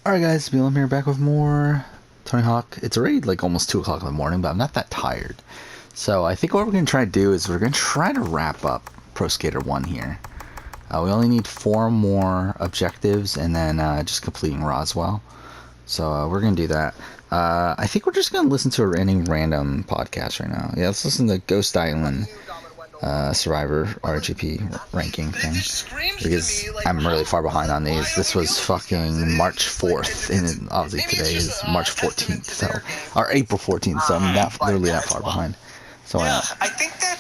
Alright guys, BLM here, back with more Tony Hawk. It's already like almost 2 o'clock in the morning, but I'm not that tired. So I think what we're going to try to do is we're going to try to wrap up Pro Skater 1 here. We only need 4 more objectives and then just completing Roswell. So we're going to do that. I think we're just going to listen to any random podcast right now. Yeah, let's listen to Ghost Island Survivor RGP ranking thing, because I'm really far behind on these. This was fucking March 4th, and obviously today is March 14th, so, or April 14th, so I'm literally that far behind. So yeah, I think that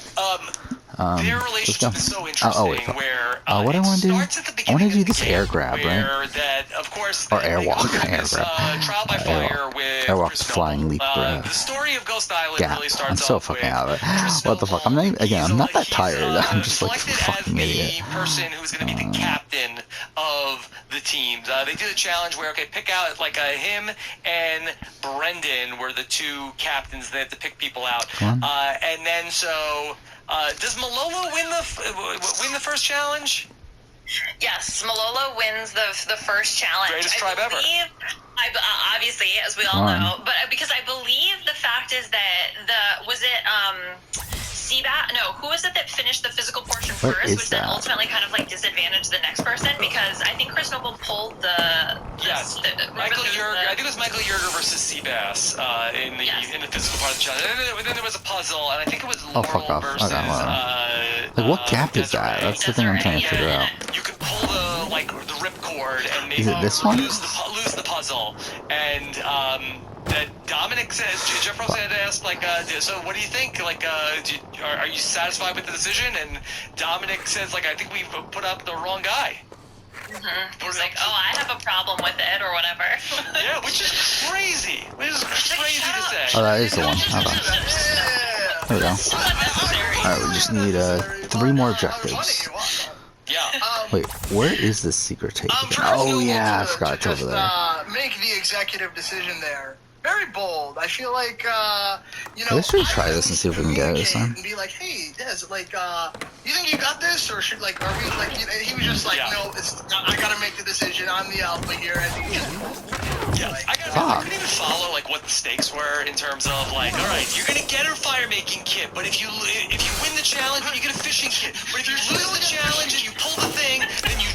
their relationship is so interesting. Where what I want to do, I want to do this air grab, right? That, of course, or airwalk, air grab. Trial by fire with Airwalk's flying leap the story of Ghost Island really starts I'm so off fucking with out of it. Chris What the fuck? I'm not even, again, I'm not that tired. I'm just like a selected fucking as idiot. the person who's going to be the captain of the teams. They did a challenge where, okay, pick out like him and Brendan were the 2 captains. They had to pick people out. And then so does Malolo win the first challenge? Yes, Malolo wins the first challenge. Greatest tribe ever. Obviously, as we all know, but because I believe the fact is that was it Seabat? No, who was it that finished the physical portion first, which then ultimately kind of like disadvantaged the next person? Because I think Chris Noble pulled yes, Michael Yerger. I think it was Michael Yerger versus Seabass in the physical part of the challenge. And then there was a puzzle, and I think it was Laurel versus. Like, what gap is that? That's the thing I'm trying to figure out. You could pull the ripcord and maybe lose the puzzle, and that Dominic says, Jeff Rose had asked, like, so what do you think? Like, are you satisfied with the decision? And Dominic says, like, I think we put up the wrong guy. He was like, oh, I have a problem with it, or whatever. Yeah, which is crazy. Which is crazy to say. Oh, that is the one. Hold on. There we go. Alright, we just need 3 more objectives. Yeah. Wait, where is this secret tape? Oh yeah, I forgot it's over there. Make the executive decision there. Very bold. I feel like, Let's try this and see if we can get it this time. And be like, hey, Des, like, you think you got this? Or should, like, are we, like, he was just like, no, I gotta make the decision. I'm the alpha here. And he just, I couldn't even follow, like, what the stakes were in terms of, like, all right, you're gonna get a fire-making kit, but if you win the challenge, you get a fishing kit. But if you lose the challenge and you pull the thing, then you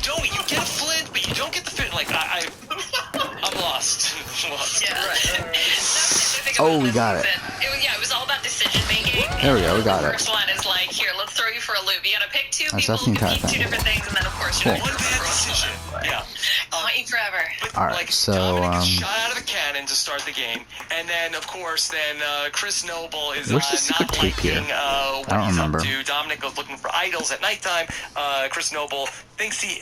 get a flint, but you don't get the flint. Like, I'm lost. Yeah. Oh, we got it. It was all about decision making. There we go, we got it. The first one is like, here, let's throw you for a loop. You gotta pick 2 That's people who the can entire eat 2 different things, and then of course you one bad decision. Yeah. I'll eat forever. Alright, like, so Dominic is shot out of a cannon to start the game, and then of course Chris Noble is what's the secret not tape liking here? what I don't he's remember. up to. Dominic goes looking for idols at nighttime. Chris Noble thinks he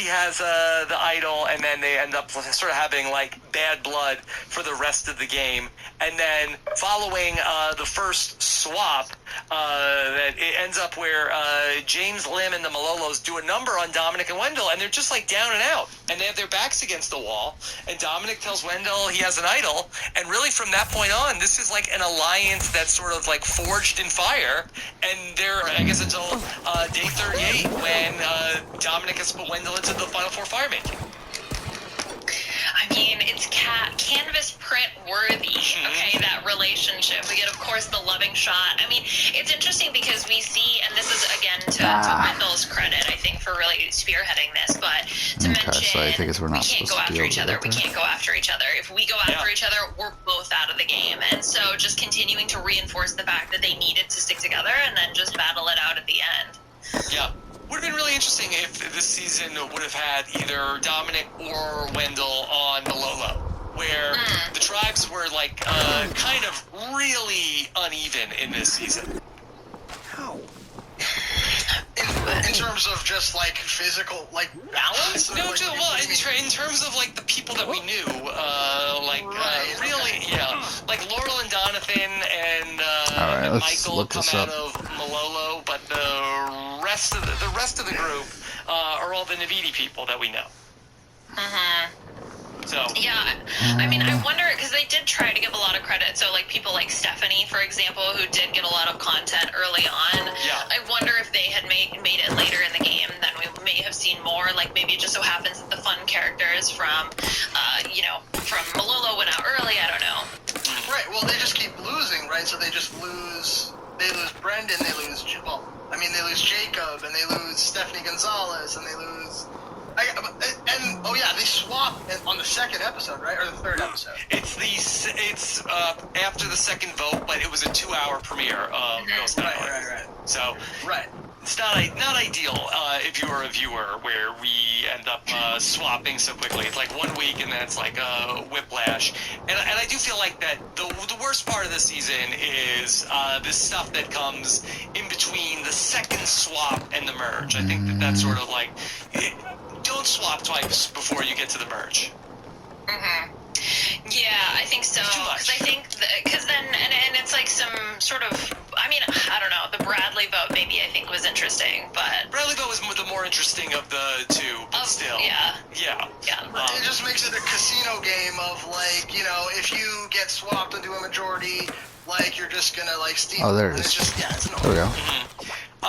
has the idol, and then they end up sort of having like bad blood for the rest of the game. And then following the first swap, that it ends up where James Lim and the Malolos do a number on Dominic and Wendell, and they're just like down and out, and they have their backs against the wall. And Dominic tells Wendell he has an idol, and really from that point on, this is like an alliance that's sort of like forged in fire. And they're, I guess, until day 38 when Dominic has put Wendell into the Final Four firemaking. I mean, it's canvas print worthy, okay, that relationship. We get, of course, the loving shot. I mean, it's interesting because we see, and this is, again, to Wendell's credit, I think, for really spearheading this, but to mention, so I think we're not we can't go after each other. We can't go after each other. If we go after each other, we're both out of the game. And so just continuing to reinforce the fact that they needed to stick together and then just battle it out at the end. Yeah. Would have been really interesting if this season would have had either Dominic or Wendell on Malolo, where the tribes were like kind of really uneven in this season. How? In terms of just like physical, like balance? No, in terms of like the people that we knew, really, like Laurel and Donovan and Michael come out of Malolo, but the rest of the group are all the Navidi people that we know. So Yeah, I mean, I wonder, because they did try to give a lot of credit. So, like, people like Stephanie, for example, who did get a lot of content early on. Yeah. I wonder if they had made it later in the game, then we may have seen more. Like, maybe it just so happens that the fun characters from Malolo went out early. I don't know. Right. Well, they just keep losing, right? So they just lose. They lose Brendan. They lose. Well, I mean, they lose Jacob, and they lose Stephanie Gonzalez, and they lose. They swap on the second episode, right, or the third episode. It's after the second vote, but it was a 2-hour premiere of Ghost Island. Right. So Right. it's not ideal if you are a viewer where we end up swapping so quickly. It's like 1 week and then it's like whiplash. And I do feel like that the worst part of the season is this stuff that comes in between the second swap and the merge. I think that's sort of like don't swap twice before you get to the merge. Mm-hmm. Yeah, I think so. It's too much. Because I think, because then, and it's like some sort of, I mean, I don't know, the Bradley vote maybe I think was interesting, but... Bradley vote was the more interesting of the two, but still. Yeah. Yeah. It just makes it a casino game of, like, you know, if you get swapped into a majority, like, you're just gonna, like, steam. Oh, there it and is. It's just, yeah, it's no. There we go. You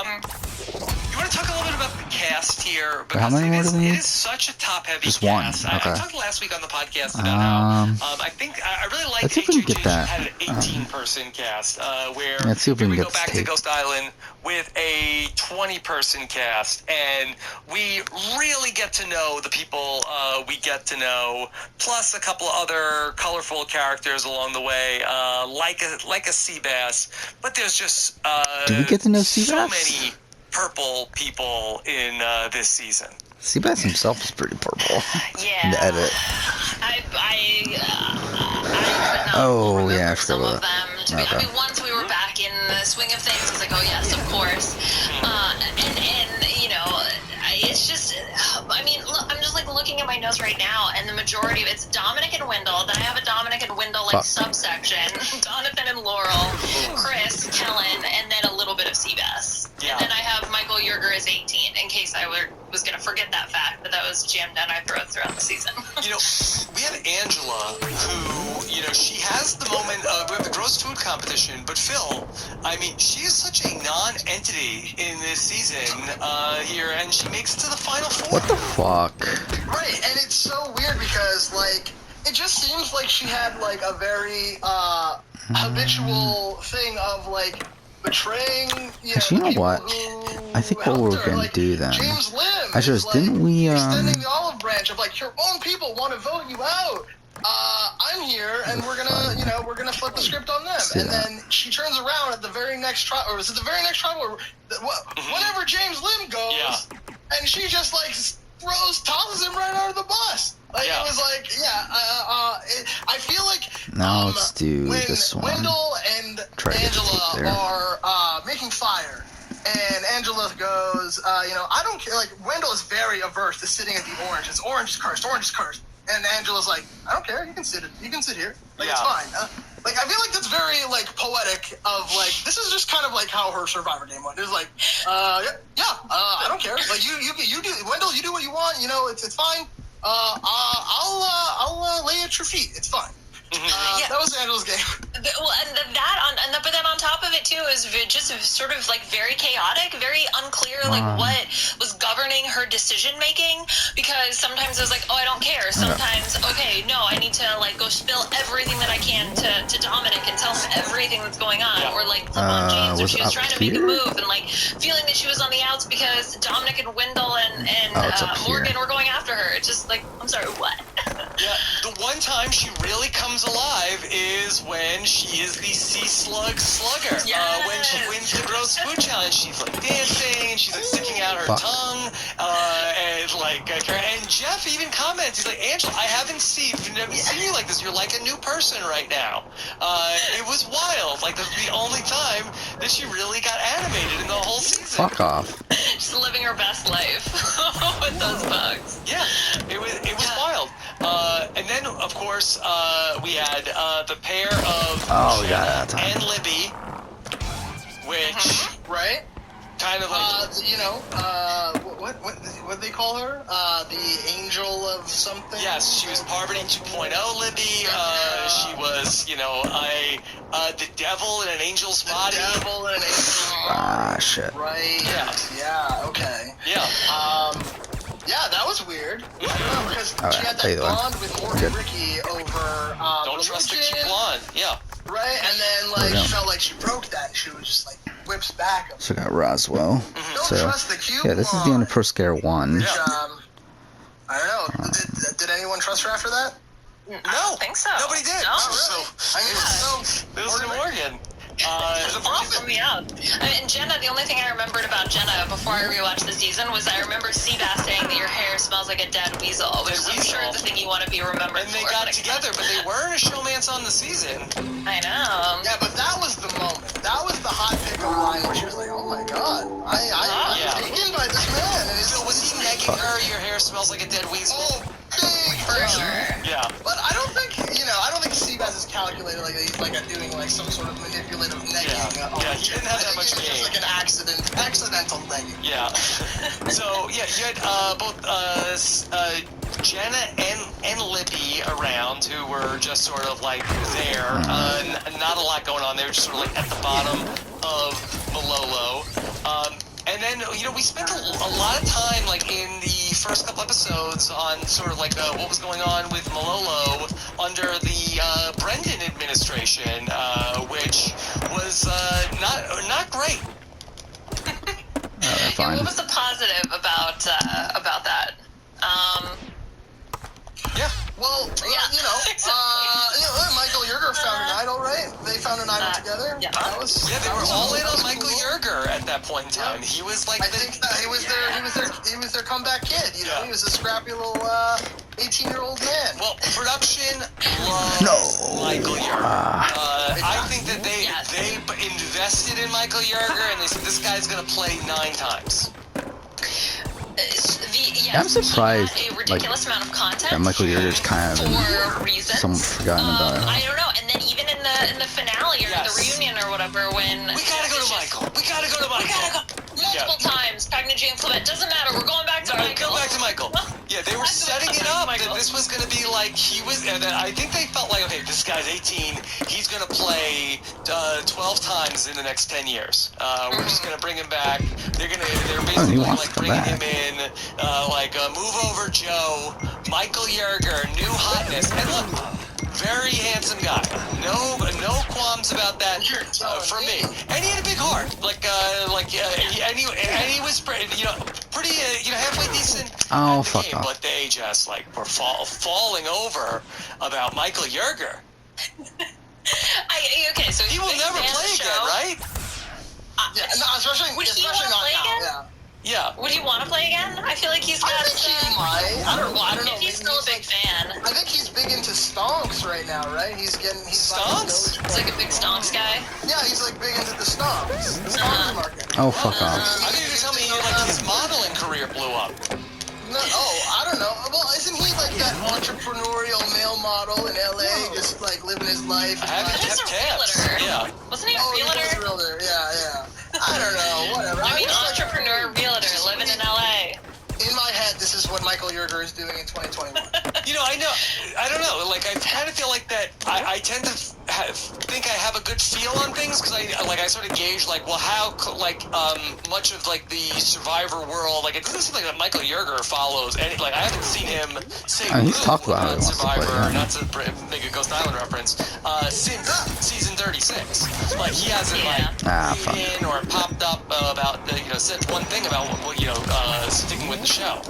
want to talk a little bit about the cast here? How many more do we It need? is such a top-heavy Just one, cast. okay. I talked last week on the podcast about how I think I really like let's see if we can get HHH that. had an 18-person cast, where Let's see if we can go get back this to tape. Ghost Island with a 20-person cast, and we really get to know the people we get to know, plus a couple of other colorful characters along the way, like a Seabass. But there's just Do we get to know so Seabass? many purple people in this season. Seabass himself is pretty purple. Yeah. In the edit. I Oh, remember yeah, I some forgot of about them. To be, Okay. I mean, once we were back in the swing of things, I was like, oh yes, of course. And you know, it's just, I mean, look, I'm just like looking at my notes right now, and the majority of it's Dominic and Wendell. Then I have a Dominic and Wendell like Fuck. subsection. Jonathan and Laurel, Chris, Kellen, and then a little bit of Seabass. Yeah. And then I have Michael Yerger as 18, in case I was going to forget that fact, but that was jammed down my throat throughout the season. You know, we have Angela, who, you know, she has the moment of, we have the gross food competition, but Phil, I mean, she is such a non-entity in this season here, and she makes it to the final four. What the fuck? Right, and it's so weird because, like, it just seems like she had, like, a very habitual thing of, like, betraying, Actually, you know people what? who I think what helped we're her. gonna Like, do then- James Lim Actually, is, like, didn't we, extending the olive branch of, like, your own people want to vote you out. I'm here, and we're gonna, you know, we're gonna flip the script on them. See And that. then she turns around at the very next trial, or was it the very next trial, or whenever James Lim goes, Yeah. and she just, like, tosses him right out of the bus. Like, Yeah. it was like, I feel like Now let's do when this one. Wendell and Try to get the tape there. Angela are making fire, and Angela goes, you know, I don't care. Like, Wendell is very averse to sitting at the orange. It's orange is cursed. Orange is cursed. And Angela's like, I don't care. You can sit. You can sit here. Like, it's Yeah. fine. Like, I feel like that's very, like, poetic of, like, this is just kind of like how her Survivor game went. It was like, I don't care. Like, you do, Wendell, you do what you want. You know, it's fine. I'll lay at your feet. It's fine. Yeah. That was Angela's game. Well, but then on top of it too is just sort of like very chaotic, very unclear, like what was governing her decision making. Because sometimes it was like, oh, I don't care. Sometimes, okay, no, I need to like go spill everything that I can to Dominic and tell him everything that's going on, or like flip on James when was she it was up trying to make a here? move and like feeling that she was on the outs because Dominic and Wendell and Oh, it's up here. Morgan were going after her. It's just like, I'm sorry, what? Yeah, the one time she really comes alive is when she is the sea slug slugger. Yes. When she wins the gross food challenge, she's like dancing, she's like sticking out her Fuck. tongue, and like, and Jeff even comments, he's like, Angela, I haven't seen you like this. You're like a new person right now. It was wild. Like, that's the only time that she really got animated in the whole season. Fuck off. She's living her best life with those bugs. Yeah, it was wild. And then, of course, we had the pair of Oh, we got Hannah that time. and Libby, which Right? kind of like what they call her? The angel of something. yes, she was Parvati 2.0 Libby. She was the devil in an angel's body. The devil in an angel's body. Ah, shit. Right. Yeah. Okay. Yeah. Yeah, that was weird. I don't know, because All she right, had tell you that what. bond with Morgan Good. Ricky over Don't trust a religion, cute blonde. Yeah. right? And then There we she go. felt like she broke that, and she was just like whips back. So got Roswell. Don't So trust the cute yeah, this is the end of Pro Scare 1. Which, I don't know. Did anyone trust her after that? I No. don't think so. Nobody did. No. So I mean, so it was Morgan. There's a She prophet. threw me out. And Jenna, the only thing I remembered about Jenna before I rewatched the season was I remember Seabass saying that your hair smells like a dead weasel, which is, I'm sure, the thing you want to be remembered And they for. got together, but they weren't a showmance on the season. I know. Yeah, but that was the moment. That was the hot pickup line where she was like, "Oh my God, I'm yeah. taken by this man." And So was he negging her? Your hair smells like a dead weasel. Oh, big For time. sure. Yeah. But I don't think Seabass is calculated like he's like doing like some sort of manipulative negging. Yeah, he didn't have that much I think it was just game. like an accidental negging. Yeah. So yeah, you had both Jenna and Libby around, who were just sort of like there. Not a lot going on. They were just sort of like at the bottom of Malolo. And then, we spent a lot of time, like, in the first couple episodes on sort of, like, what was going on with Malolo under the Brendan administration, which was not great. Fine. Yeah, what was the positive about that? Yeah. Well, Michael Yerger found an idol, right? They found an idol together. Yeah. That was. Yeah, they that were was all in that on was Michael cool. Yerger at that point in time. He was like I think he was their comeback kid. Yeah. He was a scrappy little 18-year-old man. Well, production loves Michael Yerger. I think that they invested in Michael Yerger, and they said this guy's going to play 9 times. I'm surprised, A ridiculous amount of content. that Michael Yerger's kind of for reasons. somewhat forgotten about. I don't know. And then even in the finale or Yes. the reunion or whatever, when We gotta go to Michael. We gotta go to Michael. multiple times, Pagnagy and Clement, doesn't matter. We're going back to Michael. Go back to Michael. Yeah, they were setting it up that this was going to be like and I think they felt like, okay, this guy's 18. He's going to play 12 times in the next 10 years. We're just going to bring him back. They're basically wants like to come bringing back. him in, move over Joe, Michael Yerger, new hotness, and look. Very handsome guy. No qualms about that for me. And he had a big heart. And he was pretty halfway decent. Oh, at the fuck game, off. But they just were falling over about Michael Yerger. Okay, so He will never play again, right? Yeah, no, especially Would he not wanna play now. again? Yeah. Yeah. Would he want to play again? I feel like he's got. I think he might. I don't know. If he's still a big fan. I think he's big into stonks right now, right? He's Stonks? He's like a big stonks guy. Yeah, he's like big into the stonks. The stonks market. Oh, fuck off. I think you tell me his modeling career blew up. No, I don't know. Well, isn't he like that entrepreneurial male model in LA, just like living his life? I haven't He was kept a tabs. realtor. Yeah. Wasn't he a Oh, he was a realtor? realtor. Yeah. I don't know. Whatever. I mean, just like- entrepreneur, realtor, living in LA. In my head, this is what Michael Yerger is doing in 2021. I don't know. Like, I kind of feel like that. I tend to think I have a good feel on things because I sort of gauge how much of the Survivor world. Like, it doesn't seem like that Michael Yerger follows any. Like, I haven't seen him say He's boo talked about how he on wants to play, Survivor. yeah. Not to make a Ghost Island reference. Since season 36, like he hasn't fuck. weighed in or popped up about said one thing about sticking with the show.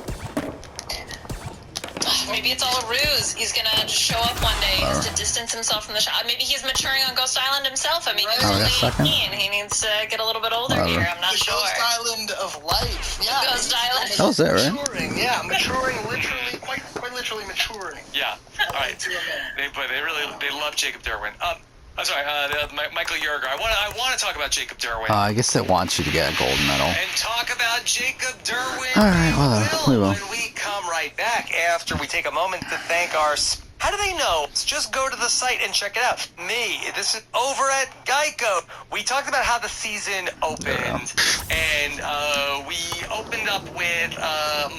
Maybe it's all a ruse. He's gonna just show up one day just to distance himself from the show. Maybe he's maturing on Ghost Island himself. I mean, he's Oh, only that's second? 18. He needs to get a little bit older Whatever. here. I'm not The sure. Ghost Island of life. Yeah. Ghost Island. That was it, right? Maturing. Yeah, maturing. Literally, quite literally maturing. Yeah. All right. They love Jacob Derwin. I'm sorry, Michael Yerger. I want to talk about Jacob Derwin I guess it wants you to get a gold medal. and talk about Jacob Derwin. All right, well, we will. When we come right back after we take a moment to thank our How do they know? Just go to the site and check it out. This is over at Geico. We talked about how the season opened, and we opened up with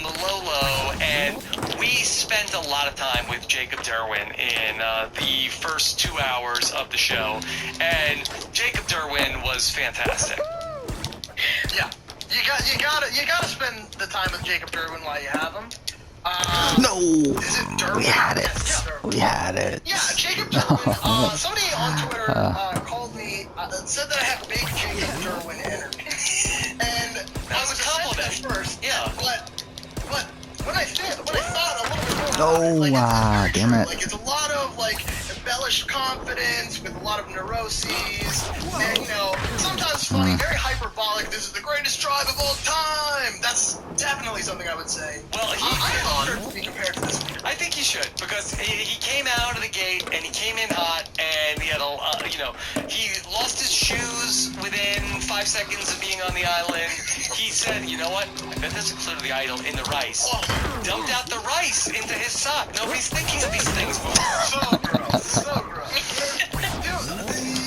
Malolo, and we spent a lot of time with Jacob Derwin in the first 2 hours of the show, and Jacob Derwin was fantastic. Yeah, you gotta spend the time with Jacob Derwin while you have him. No! Is it Derwin? We had it. Yes, Derwin. We had it. Yeah, Jacob Derwin. Somebody on Twitter called me, said that I have big Jacob Derwin energy, and I was a compliment. offended at first. Yeah. But when I thought a little bit more No, about it, like, it's very damn true. it. Like, it's a lot of like embellished confidence with a lot of neuroses, and sometimes funny, very hyperbolic. This is the greatest tribe of all time. That's definitely something I would say. Well, I'm honored to be compared to this. I think he should, because he came out of the gate and he came in hot, and he had he lost his shoes within 5 seconds of being on the island. He said, you know what? I bet that's included the idol in the rice. Dumped out the rice into his sock. Nobody's thinking of these things. So gross. So gross. Dude,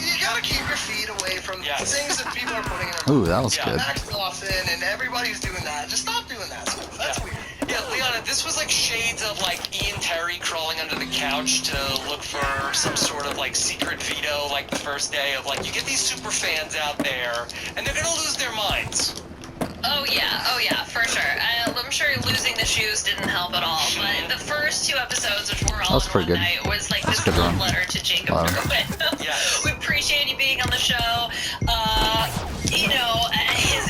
you gotta keep your feet away from things that people are putting in their Ooh, that was good. Max Dawson and everybody's doing that. Just stop doing that stuff. That's weird. Yeah, Leona, this was like shades of like Ian Terry crawling under the couch to look for some sort of like secret veto, like the first day of like, you get these super fans out there and they're gonna lose their minds. Oh yeah, for sure. I'm sure losing the shoes didn't help at all. But the first 2 episodes, which were all in one night, was like this love letter to Jacob Derwin. We appreciate you being on the show.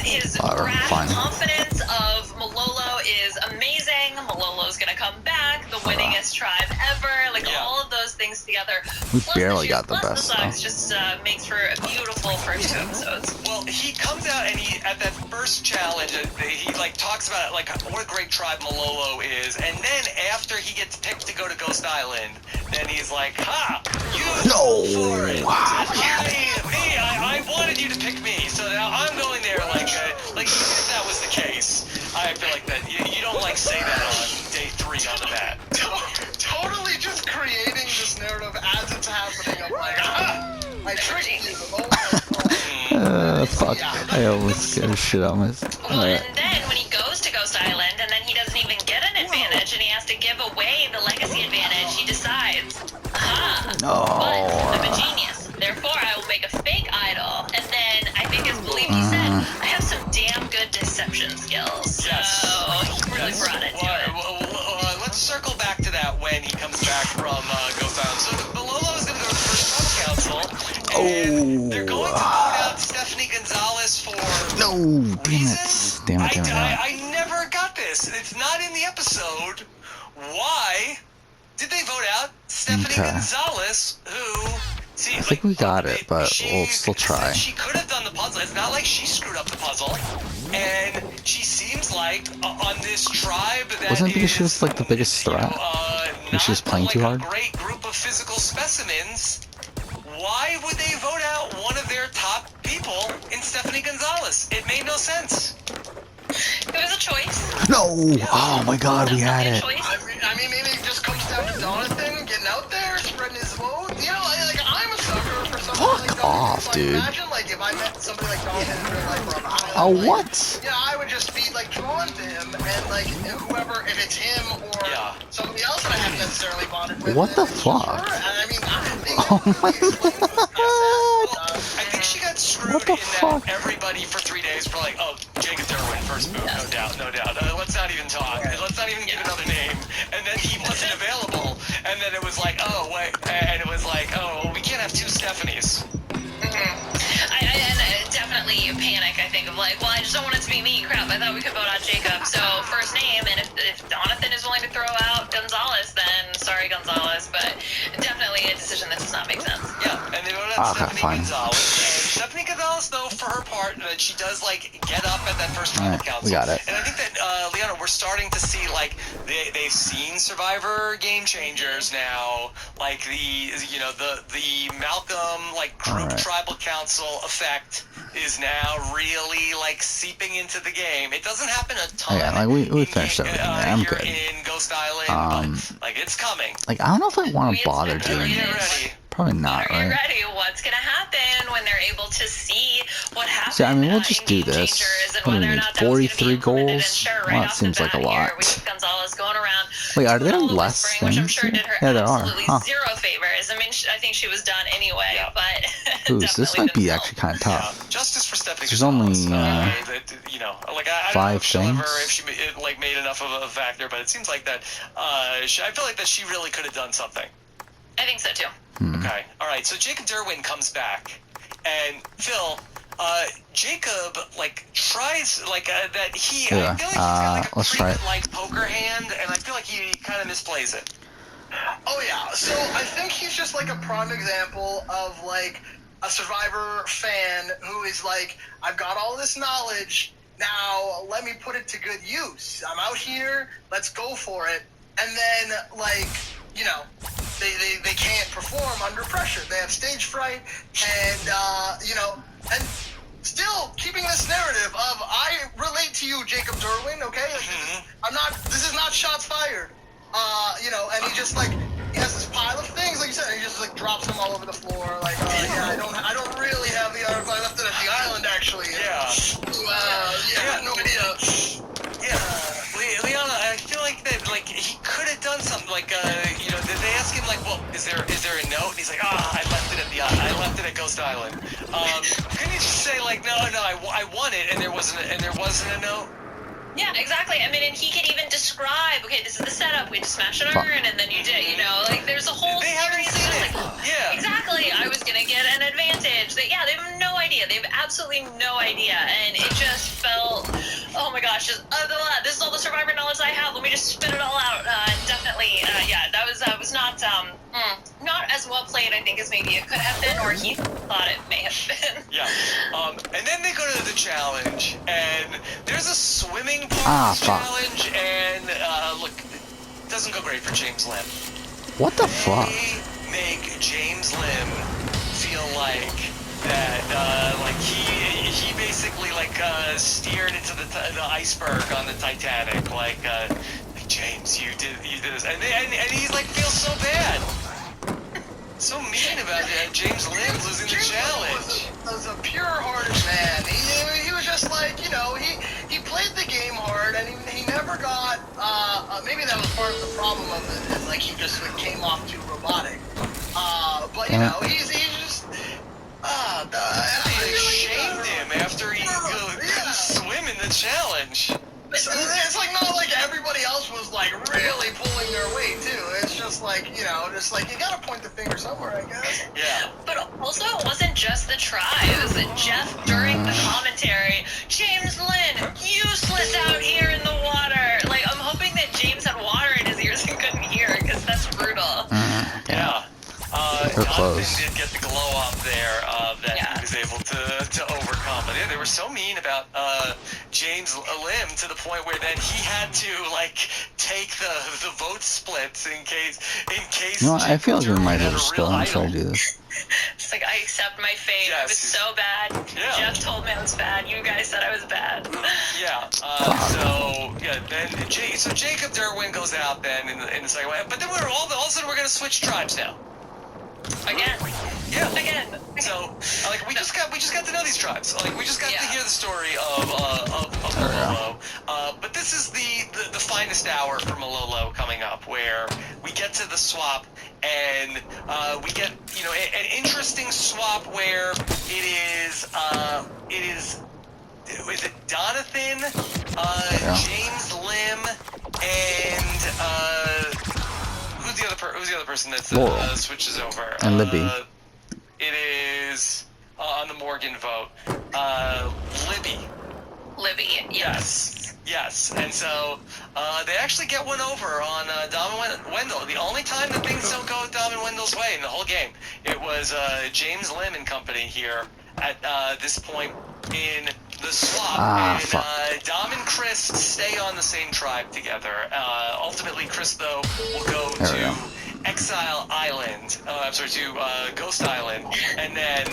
His rash confidence of Malolo is amazing. Malolo's gonna come back, the winningest tribe ever. Like all of those things together. We Plus barely the got the plus best, the songs though. just makes for a beautiful first 2 episodes. Well, he comes out and he at that first challenge, he like talks about it, like what a great tribe Malolo is, and then after he gets picked to go to Ghost Island, then he's like, "Ha! You for it! I wanted you to pick me, so now I'm going there." Like if that was the case, I feel like that you don't like say that on day 3 on the bat. Totally just creating this narrative as it's happening. I'm like, I tricked you. Fuck. I almost scared the shit out of myself. Well, and then when he goes to Ghost Island, and then he doesn't even get an advantage, and he has to give away the legacy advantage, he decides, but I'm a genius. Therefore, I will make a fake idol. And then, I think as Believe he said, I have some damn good deception skills. So, he really brought it to it. Let's circle back to that when he comes back from Ghost Island. So, Malolo is going to go to the first tribal council, and they're going to vote out Stephanie Gonzalez for reasons. Damn it. I never got this. It's not in the episode. Why did they vote out Stephanie Gonzalez, who... See, I think we got it, but we'll still try. She could have done the puzzle. It's not like she screwed up the puzzle. And she seems like on this tribe that wasn't it because she was like the biggest threat? She was playing too hard? A great group of physical specimens. Why would they vote out one of their top people in Stephanie Gonzalez? It made no sense. It was a choice. No! Oh my god, we had it. I mean, maybe it just comes down to Jonathan getting out there, spreading his vote. Like I'm a sucker for something like Jonathan. Off, dude. Imagine, like, if I met somebody like Jonathan in real life or on the island. Oh, like, what? Yeah, I would just be, like, drawn to him, and, like, whoever, if it's him or somebody else that I haven't necessarily bonded with. What the fuck? Sure, I mean, Oh my god. I think she got screwed What the in fuck? that everybody for 3 days were like, oh, Jacob Derwin, first move, no doubt. Let's not even talk. Let's not even give another name. And then he wasn't available. And then it was like, oh, wait. And it was like, oh, we can't have 2 Stephanies. I definitely panic, I think, of like, well, I just don't want it to be me. Crap, I thought we could vote out Jacob. So, first name, and if Jonathan is willing to throw out Gonzalez, then sorry, Gonzalez. But definitely a decision that does not make sense. Yeah, and they voted out Stephanie Gonzalez. And Stephanie Gonzalez, though, for her part, she does, like, get up at that first tribal council. We got it. And I think that, Leon, Leona, we're starting to see like they've seen Survivor Game Changers now, like the Malcolm like group Alright. tribal council effect is now really like seeping into the game. It doesn't happen a ton. Yeah, like we in finished game- everything. I'm here good. in Ghost Island, but like it's coming. Like, I don't know if I want We to bother expect doing it. Get this. ready. Probably not, Are you right? ready? What's gonna happen when they're able to see what happened? See, I mean, we'll just in do Game this. Changers and What do we whether or need, not that was gonna be 43 implemented. And goals? sure, right Well, that off seems the like a bat lot. Here, we have Gonzalez going around. Wait, are there doing all the less whispering, which I'm things sure here? did her Yeah, there are, absolutely huh. zero favors. I mean, I think she was done anyway, Yeah. but Ooh, so this definitely might be didn't help. actually kind of Yeah, tough. justice for Stephanie. There's only, Gonzalez. You know, like I don't know 5 if she'll ever, things. if she like made enough of a factor, but it seems like that. I feel like that she really could have done something. I think so too. Okay, all right. So Jacob Derwin comes back, and Phil, Jacob like tries like that. He I Yeah, feel like he's got like a let's pretty try good it. like poker hand, and I feel like he kind of misplays it. Oh yeah, so I think he's just like a prime example of like a Survivor fan who is like, I've got all this knowledge, now let me put it to good use. I'm out here, let's go for it. And then like, you know, they can't perform under pressure. They have stage fright and you know, and still keeping this narrative of I relate to you, Jacob Derwin, okay? Like, this is not shots fired. You know, and he just like he has this pile of things, like you said, and he just like drops them all over the floor. Like, yeah, I don't really have the article. I left it at the island actually. Yeah. Yeah, no idea. Yeah, Liana, I feel like that, like he could have done something. Like, you know, did they ask him like, well, is there a note? And he's like, I left it at Ghost Island. Couldn't you just say like, no, I won it, and there wasn't a note? Yeah, exactly. I mean, and he could even describe, okay, this is the setup. We just smash an iron, and then you did, you know, like there's a whole They haven't series. seen of, it. like, Yeah. Exactly. I was gonna get an advantage. They have no idea. They have absolutely no idea, and it just felt, oh my gosh, just this is all the Survivor knowledge I have. Let me just spit it all out. Definitely, yeah, that was not as well played, I think, as maybe it could have been, or he thought it may have been. Yeah. And then they go to the challenge, and there's a swimming part of the fuck. challenge, and look, it doesn't go great for James Lim. What the fuck? They make James Lim feel like that, like he basically like steered into the iceberg on the Titanic, like James, you did this, and he's like feels so bad. So mean about that. James Lim losing the James challenge. was a pure-hearted man. He was just like, you know, he played the game hard, and he never got. Maybe that was part of the problem of it, is like he just like, came off too robotic. But you know, he's just. They shamed him after he Yeah. swim in the challenge. It's like not like everybody else was like really pulling their weight too. It's just like, you know, just like you gotta point the finger somewhere, I guess. Yeah. But also, it wasn't just the tribes. Jeff, during the commentary, James Lynn, useless out here in the water. Like, I'm hoping that James had water in his ears and couldn't hear, because that's brutal. Yeah. They're Jonathan close. did get the glow up there that he was able to overcome. But yeah, they were so mean about James Lim to the point where then he had to like take the vote splits in case. You know what? I feel like we Jacob might Derwin as had well a still real try to idol. do this. It's like, I accept my fate. I was Yes. so bad. Yeah. Jeff told me I was bad. You guys said I was bad. Yeah. Then so Jacob Derwin goes out then in the second way, but then we're all of a sudden we're gonna switch tribes now. Again. Yeah. Again. So, like, we just got to know these tribes. Like, we just got to Yeah. hear the story of Malolo. But this is the finest hour for Malolo coming up, where we get to the swap, and we get, you know, an interesting swap where it is it Donathan, James Lim, and who's the other person that Laurel. switches over? And Libby. It is on the Morgan vote. Libby. Libby. Yes. And so they actually get one over on Dom and Wendell. The only time that things don't go Dom and Wendell's way in the whole game, it was James Lim and company here at this point in the swap. Ah, and, fuck. Dom and Chris stay on the same tribe together. Ultimately, Chris, though, will go There we to go. Exile Island. To Ghost Island. And then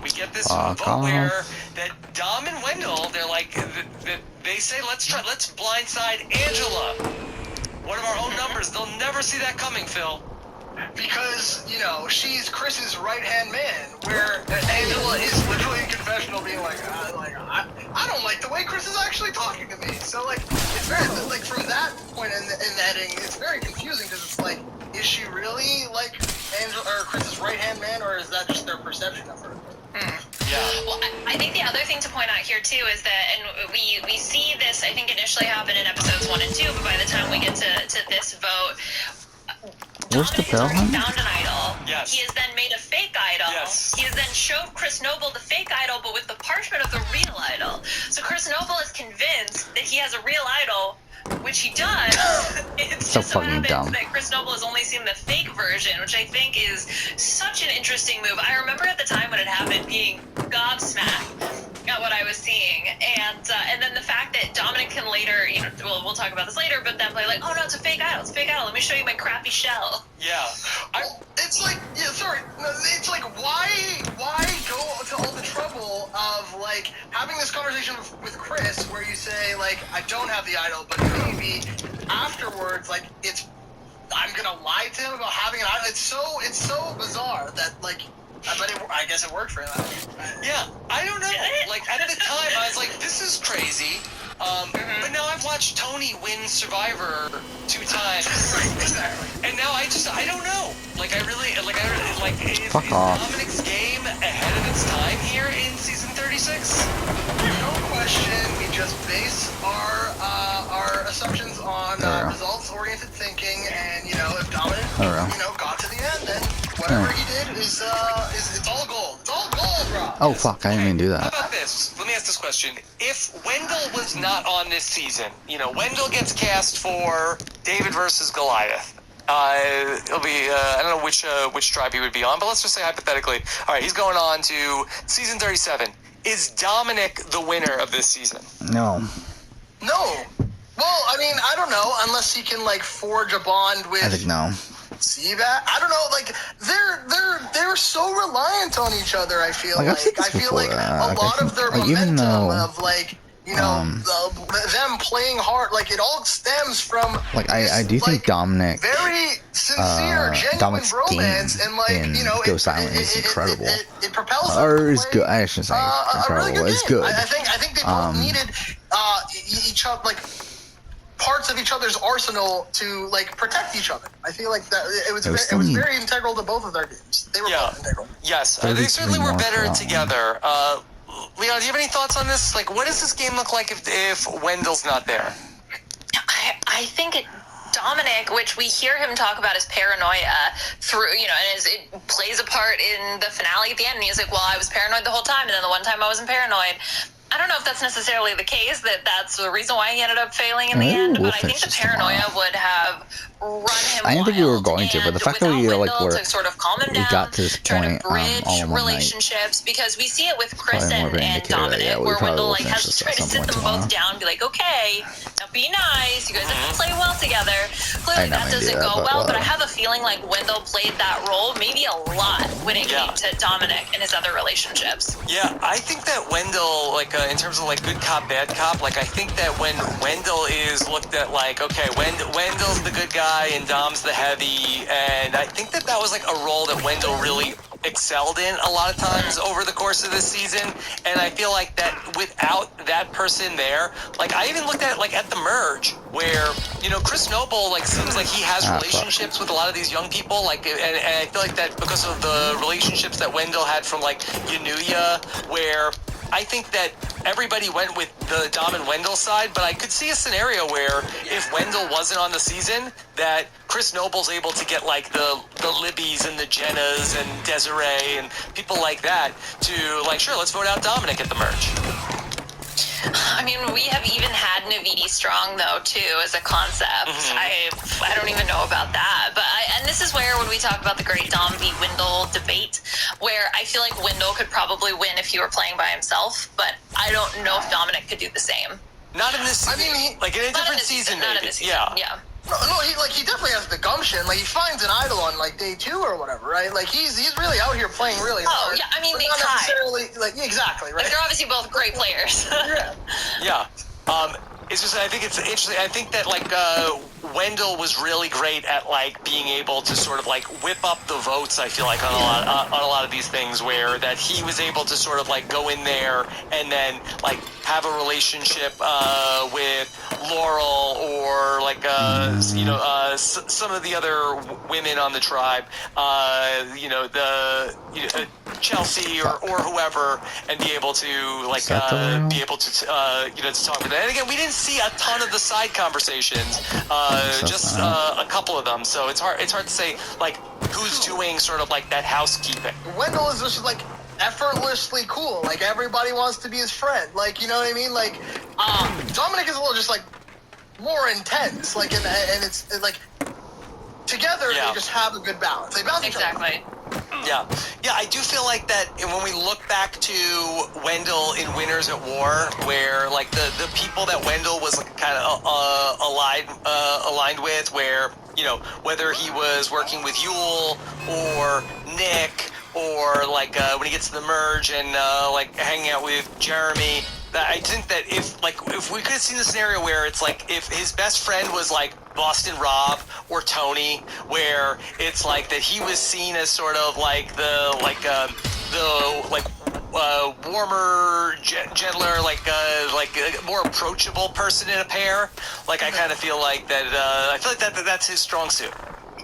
we get this Fuck vote off. where that Dom and Wendell, they're like, they say, let's blindside Angela. One of our own numbers. They'll never see that coming, Phil. Because, you know, she's Chris's right-hand man, where Angela is literally in confessional being like, I don't like the way Chris is actually talking to me. So, like, it's very, like, from that point in the editing, it's very confusing because it's like, is she really, like, Angela, or Chris's right-hand man, or is that just their perception of her? Yeah. Well, I think the other thing to point out here too is that, and we see this, I think initially happened in episodes 1 and 2, but by the time we get to this vote, Where's the Dominic has bell, already honey? found an idol. Yes. He has then made a fake idol. Yes. He has then showed Chris Noble the fake idol, but with the parchment of the real idol. So Chris Noble is convinced that he has a real idol, which he does. It's So just so fucking happens dumb. that Chris Noble has only seen the fake version, which I think is such an interesting move. I remember at the time when it happened being gobsmacked at what I was seeing, and then the fact that Dominic can later, you know, we'll talk about this later, but then play like, oh no, it's a fake idol, it's a fake idol. Let me show you my crappy shell. Yeah. It's like, yeah, sorry, no, it's like, why go to all the trouble of, like, having this conversation with Chris where you say, like, I don't have the idol, but maybe afterwards, like, I'm gonna lie to him about having an idol. It's so bizarre that, like, but I guess it worked for him. Yeah, I don't know. Like, at the time, I was like, this is crazy. But now I've watched Tony win Survivor 2 times. Exactly. And now I don't know. Like, is Fuck off. Dominic's game ahead of its time here in season 36? No question. We just base our assumptions on There we go. results-oriented thinking, and, you know, if Dominic, There we go. you know, got to the end, then whatever he did is it's all gold. It's all gold, Rob. Oh fuck, I didn't even do How that. about this? Let me ask this question. If Wendell was not on this season, you know, Wendell gets cast for David versus Goliath. It'll be, I don't know which tribe he would be on, but let's just say hypothetically. All right, he's going on to season 37. Is Dominic the winner of this season? No. No. Well, I mean, I don't know, unless he can, like, forge a bond with I think no. Seabat. I don't know, like, they're so reliant on each other, I feel Like, like. I've said this I feel before, like like, a lot I of their think, like, even momentum though, of, like, you know, them playing hard, like, it all stems from Like, I do this, think like, Dominic, very sincere, genuine Dominic's bromance, game and, like, in you know, Ghost Island is incredible. It propels them or to is play, good. I shouldn't say a really incredible. good It's game. good. I think they both needed each other, like, parts of each other's arsenal to, like, protect each other. I feel like that it was still need- very integral to both of their games. They were Yeah. both integral. Yes, 33 they certainly were more better for that together. Leon, do you have any thoughts on this? Like, what does this game look like if Wendell's not there? I think Dominic, which we hear him talk about his paranoia through, you know, and it plays a part in the finale at the end. And he's like, well, I was paranoid the whole time, and then the one time I wasn't paranoid. I don't know if that's necessarily the case, that's the reason why he ended up failing in the Maybe end, we'll but I think finish the this paranoia tomorrow. would have run him I didn't think we were wild, going to, but the and fact that we, without like, Wendell were- to sort of calm him we down, got to this try point, to bridge all in one night. relationships, because we see it with Chris Probably more and, of an and indicator that, Dominic, yeah, we where probably Wendell will like finish has to this try at to some sit point them tomorrow. both down, be like, okay, now be nice, you guys have to play well together. I Clearly know that I do doesn't that, go but well, but I whatever. have a feeling like Wendell played that role maybe a lot when it Yeah. came to Dominic and his other relationships. Yeah, I think that Wendell, like, in terms of, like, good cop, bad cop, like, I think that when Wendell is looked at like, okay, Wendell's the good guy and Dom's the heavy, and I think that was, like, a role that Wendell really excelled in a lot of times over the course of this season, and I feel like that without that person there, like, I even looked at, like, at the merge, where, you know, Chris Noble, like, seems like he has relationships with a lot of these young people, like, and I feel like that because of the relationships that Wendell had from, like, Yanuya, where I think that everybody went with the Dom and Wendell side, but I could see a scenario where if Wendell wasn't on the season, that Chris Noble's able to get, like, the Libbies and the Jennas and Desiree and people like that to, like, sure, let's vote out Dominic at the merge. I mean, we have even had Navidi Strong though too as a concept. I don't even know about that, but and this is where when we talk about the great Dom v Wendell debate, where I feel like Wendell could probably win if he were playing by himself, but I don't know if Dominic could do the same. Not in this. I mean, like in a different season, Not in maybe. this season. Yeah. No, he definitely has the gumption. Like, he finds an idol on, like, day 2 or whatever, right? Like, he's really out here playing really hard. Oh, yeah, I mean, but they not tied. necessarily, like, exactly, right? Like, they're obviously both great players. Yeah. It's just, I think it's interesting. I think that, like, Wendell was really great at, like, being able to sort of, like, whip up the votes, I feel like, on a lot of these things, where that he was able to sort of, like, go in there and then, like, have a relationship with Laurel or, like, some of the other women on the tribe, Chelsea or whoever, and be able to, like, be able to, to talk with them. And again, we didn't see a ton of the side conversations, just a couple of them. So it's hard to say, like, who's doing sort of like that housekeeping. Wendell is just, like, effortlessly cool. Like, everybody wants to be his friend. Like, you know what I mean? Like, Dominic is a little just, like, more intense. Like, and it's like, together they just have a good balance. They balance each other. Exactly. Yeah, I do feel like that when we look back to Wendell in Winners at War, where like the people that Wendell was like, kind of aligned with, where whether he was working with Yule or Nick or like when he gets to the merge and like hanging out with Jeremy. I think that if we could have seen the scenario where it's like if his best friend was like Boston Rob or Tony, where it's like that he was seen as sort of like the warmer, gentler, like more approachable person in a pair. Like I kind of feel like that. I feel like that's his strong suit.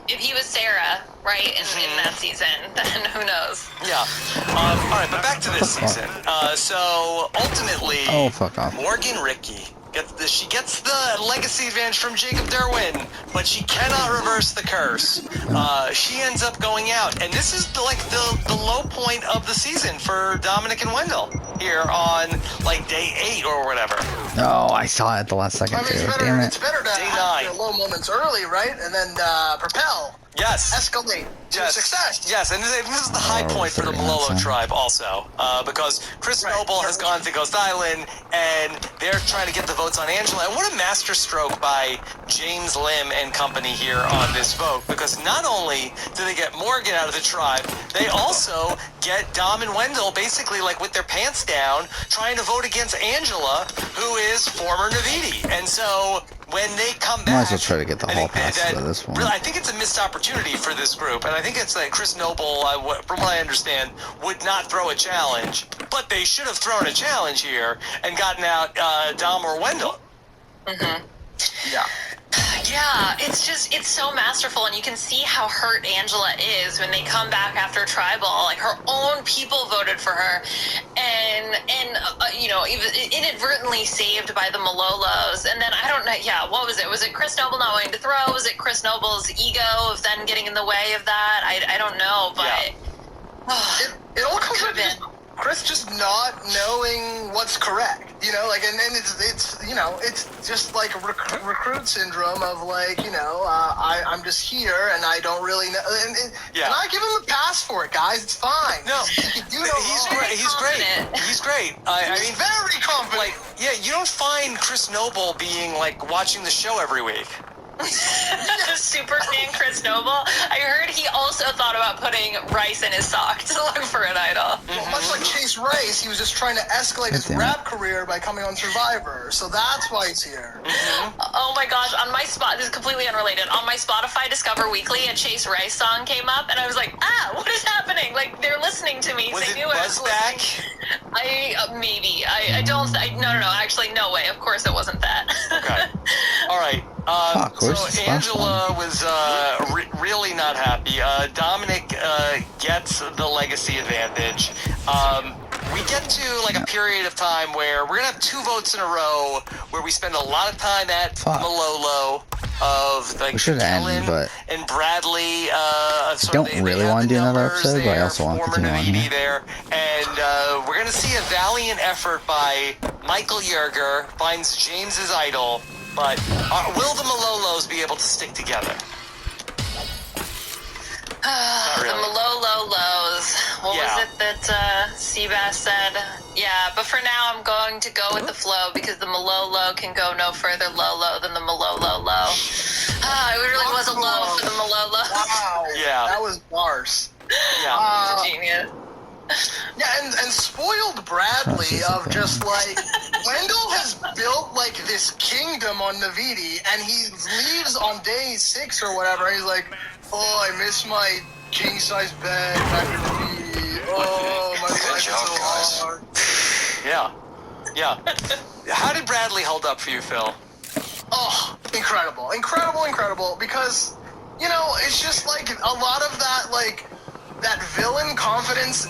If he was Sarah, right, in that season, then who knows? Yeah. All right, but back to this season. So ultimately, fuck off. Morgan Ricky gets the legacy advantage from Jacob Derwin, but she cannot reverse the curse. She ends up going out, and this is the low point of the season for Dominic and Wendell here on like day 8 or whatever. No, I saw it at the last second I mean, too. it's Damn it. better to Day have 9. your low moments early, right? And then propel. Yes. Escalate to success. Yes, and this is the high point for the Malolo tribe also, because Chris Noble has gone to Ghost Island, and they're trying to get the votes on Angela. And what a masterstroke by James Lim and company here on this vote, because not only do they get Morgan out of the tribe, they also get Dom and Wendell basically like with their pants down, trying to vote against Angela, who is former Navidi. And so when they come back, Might as well try to get the I hall think passes at this point. Really, I think it's a missed opportunity for this group, and I think it's like Chris Noble, from what I understand, would not throw a challenge, but they should have thrown a challenge here and gotten out Dom or Wendell. Mm-hmm. Yeah. Yeah, it's so masterful, and you can see how hurt Angela is when they come back after Tribal. Like, her own people voted for her, and even inadvertently saved by the Malolos. And then, I don't know, what was it? Was it Chris Noble not wanting to throw? Was it Chris Noble's ego of then getting in the way of that? I don't know, but... Yeah. It all comes up to Chris just not knowing what's correct, and it's just like a recruit syndrome of like, I'm just here and I don't really know, and I give him a pass for it, guys. It's fine. No, he's great. He's great. I mean, very confident. Like, you don't find Chris Noble being like watching the show every week. Super fan Chris Noble. I heard he also thought about putting rice in his sock to look for an idol. Well, much like Chase Rice, he was just trying to escalate his rap career by coming on Survivor, so that's why he's here. Oh my gosh, on my spot, this is completely unrelated. On my Spotify Discover Weekly, a Chase Rice song came up, and I was like, what is happening? Like, they're listening to me. Was they it knew I was Buzzback? Maybe. I don't, no, actually, no way. Of course it wasn't that. Okay. All right. So Angela was really not happy. Dominic gets the legacy advantage. we get to like a period of time where we're gonna have 2 votes in a row where we spend a lot of time at Fuck. Malolo of like We should end, Dylan but and Bradley. don't really want to do another episode, but I also want to former continue on Navy here. there, and we're gonna see a valiant effort by Michael Yerger finds James's idol, but will the Malolos be able to stick together? The really. Malololos. What Yeah. was it that Seabass said? Yeah, but for now I'm going to go with the flow because the Malolo can go no further low than the Malolo low. It really was a love for the Malolo. Wow. Yeah. That was bars. Yeah. It's a genius. Yeah, and spoiled Bradley of just like Wendell has built like this kingdom on Navidi, and he leaves on day 6 or whatever. And he's like, "Oh, I miss my king size bed back in Navidi. Oh, my life is job, so guys." hard." Yeah. How did Bradley hold up for you, Phil? Oh, incredible! Because you know, it's just like a lot of that like that villain confidence.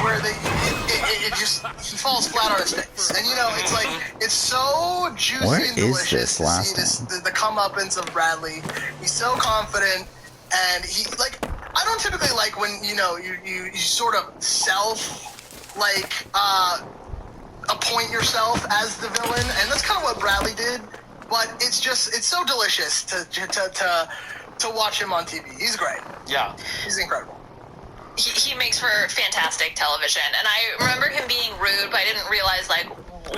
Where it just he falls flat on his face, and you know it's like it's so juicy Where and is delicious this to last see one? the comeuppance of Bradley. He's so confident, and he like I don't typically like when you know you sort of self like appoint yourself as the villain, and that's kind of what Bradley did. But it's so delicious to watch him on TV. He's great. Yeah. He's incredible. He makes for fantastic television, and I remember him being rude, but I didn't realize like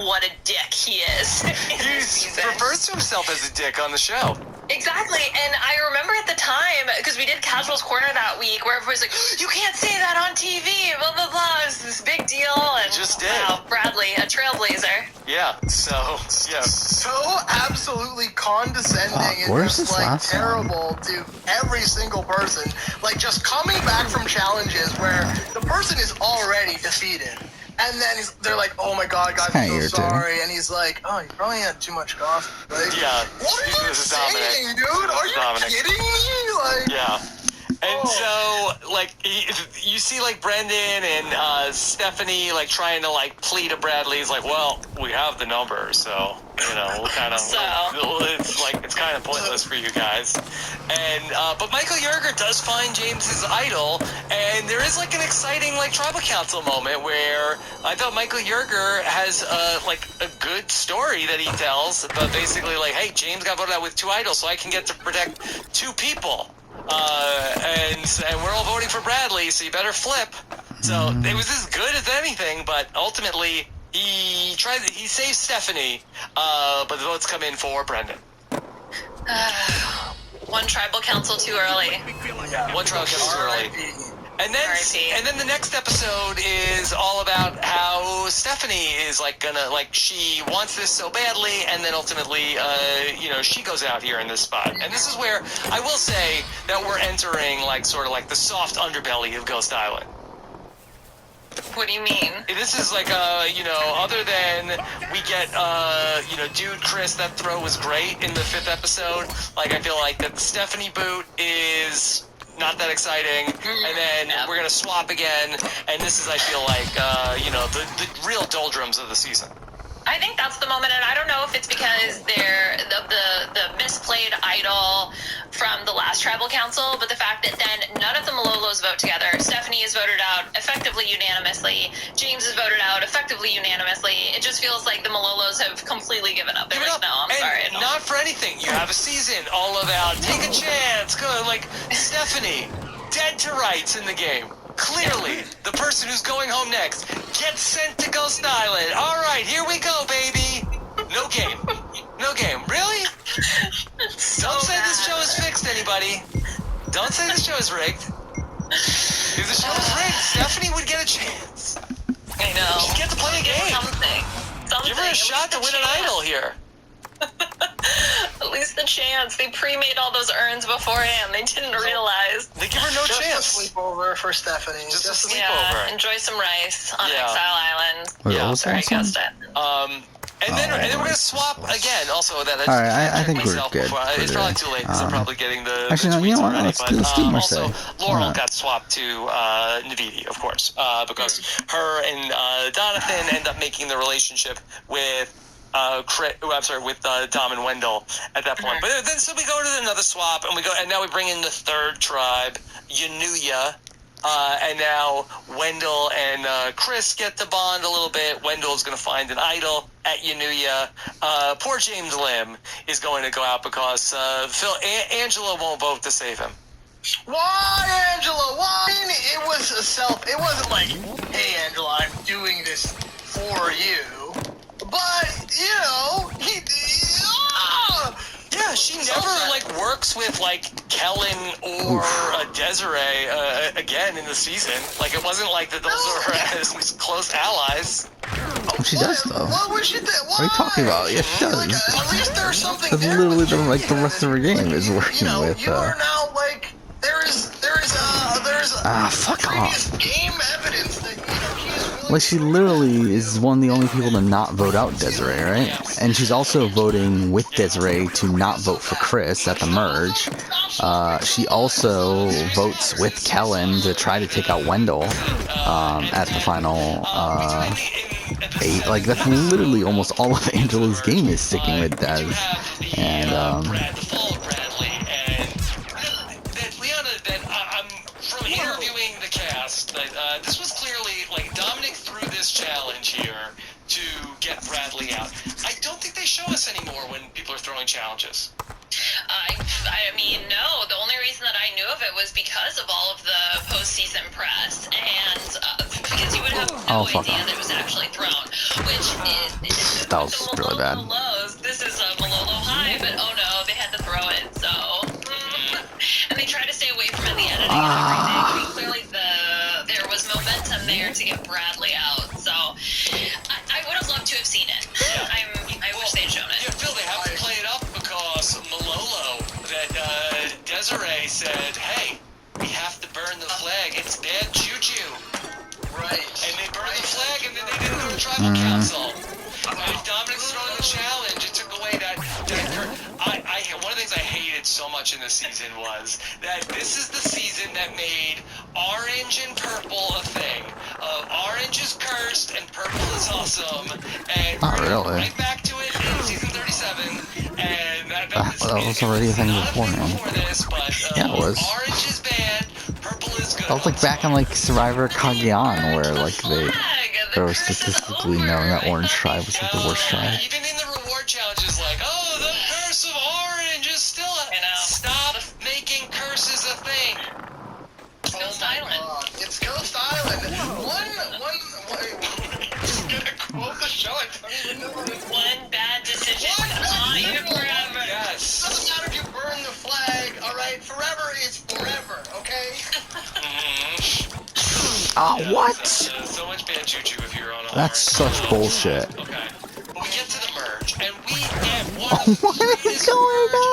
what a dick he is. He refers to himself as a dick on the show. Exactly, and I remember at the time, because we did Casuals Corner that week, where everybody's like, "You can't say that on TV, blah, blah, blah, it's this big deal," and Just did. wow, Bradley, a trailblazer. Yeah. So yeah. So absolutely condescending Fuck, and where's just this like last one? terrible to every single person. Like just coming back from challenges where the person is already defeated. And then they're like, "Oh my god, guys, I'm so irritating. sorry." And he's like, "Oh, you probably had too much coffee." Like, Yeah. what are you This is Dominic. saying, dude? Are you Dominic. kidding me? Like, Yeah. And so, like, you see, like, Brendan and Stephanie, like, trying to, like, plead to Bradley. He's like, "Well, we have the number, so, you know, we'll kind of, it's kind of pointless for you guys." And, but Michael Yerger does find James's idol, and there is, like, an exciting, like, tribal council moment where I thought Michael Yerger has, like, a good story that he tells, but basically, like, hey, James got voted out with 2 idols, so I can get to protect 2 people. And we're all voting for Bradley, so you better flip. So it was as good as anything, but ultimately he saves Stephanie, but the votes come in for Brendan. One tribal council too early. One trial comes too early. R.I.P. And then the next episode is all about how Stephanie is like gonna she wants this so badly, and then ultimately she goes out here in this spot. And this is where I will say that we're entering like sort of like the soft underbelly of Ghost Island. What do you mean? This is like other than we get dude Chris, that throw was great in the 5th episode. Like I feel like that the Stephanie boot is not that exciting, and then we're gonna swap again, and this is, I feel like, the real doldrums of the season. I think that's the moment, and I don't know if it's because they're the misplayed idol from the last tribal council, but the fact that then none of the Malolos vote together. Stephanie is voted out effectively unanimously. James is voted out effectively unanimously. It just feels like the Malolos have completely given up. They're like, no, I'm sorry. I don't. Not for anything. You have a season all about take a chance. Go like Stephanie, dead to rights in the game. Clearly, the person who's going home next gets sent to Ghost Island. All right, here we go, baby. No game. No game. Really? Don't say this show is fixed, anybody. Don't say this show is rigged. If the show is rigged, Stephanie would get a chance. I know. She'd get to play a game. Something. Give her a shot to win an idol here. At least the chance. They pre-made all those urns beforehand. They didn't realize. They give her no Just chance. a sleepover for Stephanie. Just a Yeah, sleepover. enjoy some rice on Yeah. Exile Island. Wait, Yeah. what was Sorry, that one? Ghost Island. And then we're Oh, gonna swap again. Also, that. All right, I think we're myself good before. for It's probably today. too late because I'm probably getting the Actually, the no, tweets you know what? already. Let's But do also, Marseille. Laurel Why not? got swapped to Navidi, of course, because her and Donathan end up making the relationship with. With Dom and Wendell at that point. But then, so we go to another swap, and now we bring in the third tribe, Yanuya. And now Wendell and Chris get to bond a little bit. Wendell's going to find an idol at Yanuya. Poor James Lim is going to go out because Angela won't vote to save him. Why, Angela? Why? I mean, it wasn't like, hey, Angela, I'm doing this for you. But, you know, Yeah, she never works with Kellen or Desiree again in the season. It wasn't like that those are as close allies. She does though. What was she What are you talking about? Yeah, she does. At least there's something That's there. literally with the Jamie the rest of her game is working with. You are now there's fuck previous off. game evidence that he's really. She literally is one of the only people to not vote out Desiree, right? And she's also voting with Desiree to not vote for Chris at the merge. She also votes with Kellen to try to take out Wendell at the final 8. That's literally almost all of Angela's game is sticking with Des. And from interviewing the cast, this was clearly Dominic threw this challenge here to get Bradley out. I don't think they show us anymore when people are throwing challenges. I mean, no. The only reason that I knew of it was because of all of the postseason press, and because you would have no idea that it was actually thrown. Which is that was really bad. Lows. This is a Malolo high, but oh no, they had to throw it. So, and they tried to stay away from it in the editing and everything. I mean, clearly there was momentum there to get Bradley out. So, I would have loved to have seen it. I wish they'd shown it. Yeah, Phil, they have to play it up because Malolo, that Desiree said, hey, we have to burn the flag. It's bad juju. Right. And they burned the flag, and then they didn't go to tribal council. And Dominic's throwing the challenge. It took away that one of the things I hated so much in this season was that this is the season that made orange and purple a thing. Orange is cursed and purple is awesome. And Not we're really. right back to it in season 37. And that was already a thing beforehand. before this, but Yeah, it was. orange is bad, purple is good. That was back in Survivor Kageon, where they were statistically known that Orange Tribe was the worst tribe. Even in the reward challenges, oh, the curse of orange is still Stop making curses a thing. Ghost Island. It's Ghost Island. Just gonna quote the show. I don't even know what it is. One bad decision One can bad haunt you decision. forever. Yes. Doesn't matter if you burn the flag, alright? Forever is forever, okay? What? So much bad juju if you're on a That's such bullshit. Okay. But we get to the merge, and we get one of the What is greatest going merge on?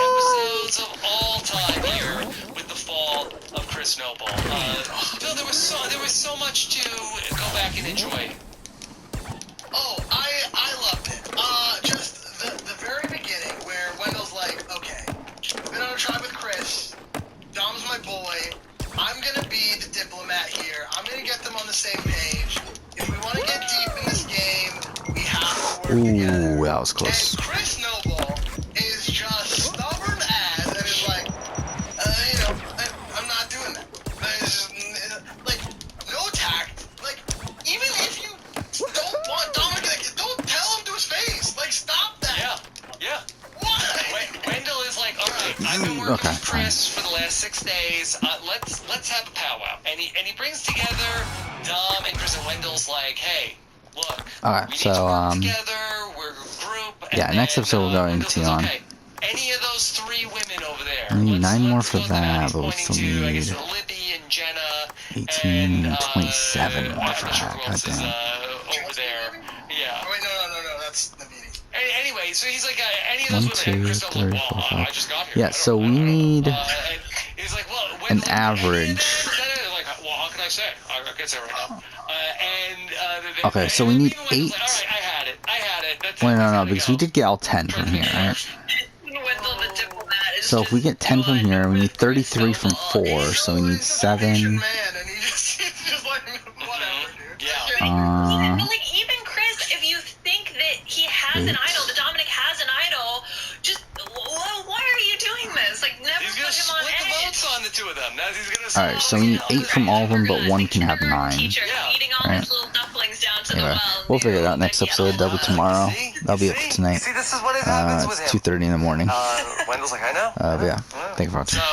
episodes of all time here with the fall of Chris Noble. Phil, there was so much to go back and enjoy. Oh, I loved it. Just the very beginning where Wendell's like, okay, I've been on a tribe with Chris. Dom's my boy. I'm gonna be the diplomat here. I'm gonna get them on the same page. If we want to get deep in this game, we have to work together. Ooh, that was close. And Chris Noble is just stubborn as, and is like, I'm not doing that. It's just, no tact. Even if you don't want Dominic, don't tell him to his face. Stop that. Yeah. Why? Wendell is like, all right, I've been working with Chris for the last 6 days. Let's have a powwow. And he brings together Dom and Chris, and Wendell's like, hey, look. Alright, we need so, to work together. We're a group. And yeah, next episode we'll go Wendell into says, on. okay, any of those 3 women over there. We need 9 more for let's go that, He's but we pointing still to, I need guess, Libby and Jenna 18 and 27 I'm more not for sure that. who else is Goddamn. over there. Yeah. Oh, wait, no, that's the meeting. Anyway, so he's like, any of those 1, women, 2, Chris Noble, 3, well, 4, 5. I just got here. Yeah, so we need and he's like, well, an average. Like, well, how can I say? I can't say right now. Okay, so we need even Wendell's 8. Like, all right, I had it. That's Wait, no, gotta because go. we did get all 10 from here, right? Wendell the diplomat is So if we get 10 from here, we need 33 from 4, so we need He's just a patient 7. man, and he's just like, whatever, dude. Yeah. But like even Chris, if you think that he has an idol, that Dominic has an idol, just why are you doing this? Like never He's put gonna him on split the edge. votes on the two of them. Now he's gonna. Alright, so we need 8 from all of them, but 1 can have 9. Teacher Yeah. feeding all Right. his little ducklings down to the Anyway, well. we'll figure it out next episode. That'll be tomorrow. See? That'll be up See? tonight. See, this is what happens with It's him. 2:30 in the morning. Wendell's like, I know. But yeah, thank you for watching. So